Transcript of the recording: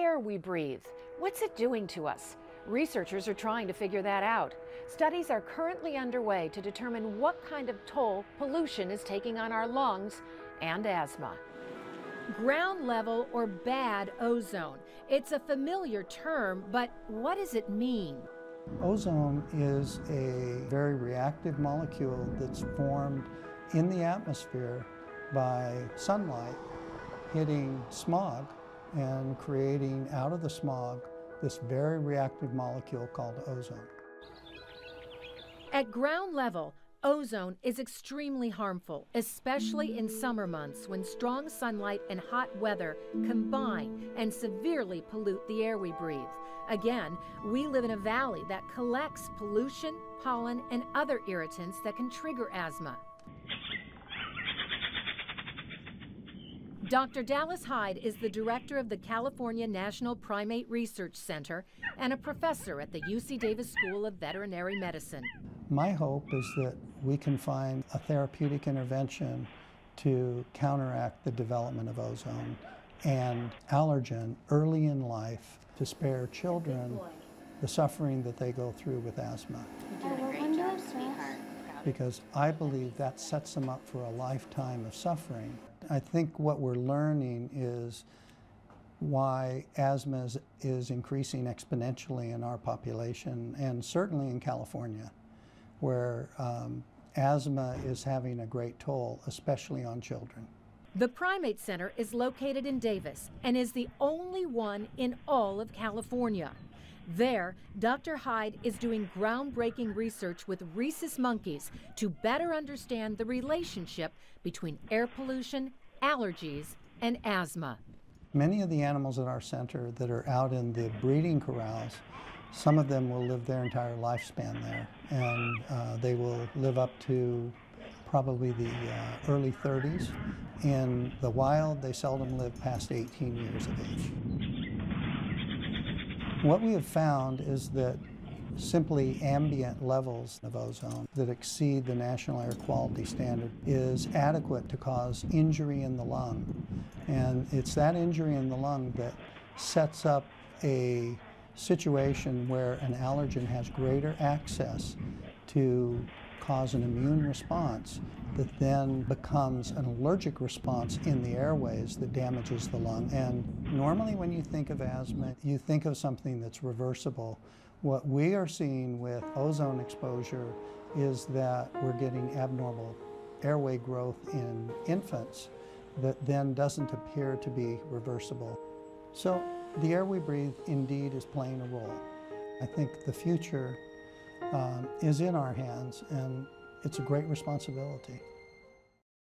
air we breathe. What's it doing to us? Researchers are trying to figure that out. Studies are currently underway to determine what kind of toll pollution is taking on our lungs and asthma. Ground level or bad ozone. It's a familiar term, but what does it mean? Ozone is a very reactive molecule that's formed in the atmosphere by sunlight hitting smog and creating out of the smog this very reactive molecule called ozone. At ground level, ozone is extremely harmful, especially in summer months when strong sunlight and hot weather combine and severely pollute the air we breathe. Again, we live in a valley that collects pollution, pollen, and other irritants that can trigger asthma. Dr. Dallas Hyde is the director of the California National Primate Research Center and a professor at the UC Davis School of Veterinary Medicine. My hope is that we can find a therapeutic intervention to counteract the development of ozone and allergen early in life to spare children the suffering that they go through with asthma. You're doing a great job, sweetheart. Because I believe that sets them up for a lifetime of suffering. I think what we're learning is why asthma is increasing exponentially in our population, and certainly in California, where asthma is having a great toll, especially on children. The Primate Center is located in Davis and is the only one in all of California. There, Dr. Hyde is doing groundbreaking research with rhesus monkeys to better understand the relationship between air pollution, allergies, and asthma. Many of the animals at our center that are out in the breeding corrals, some of them will live their entire lifespan there, and they will live up to probably the early 30s. In the wild, they seldom live past 18 years of age. What we have found is that simply ambient levels of ozone that exceed the National Air Quality Standard is adequate to cause injury in the lung. And it's that injury in the lung that sets up a situation where an allergen has greater access to cause an immune response that then becomes an allergic response in the airways that damages the lung. And normally when you think of asthma, you think of something that's reversible. What we are seeing with ozone exposure is that we're getting abnormal airway growth in infants that then doesn't appear to be reversible. So the air we breathe indeed is playing a role. I think the future is in our hands, and it's a great responsibility.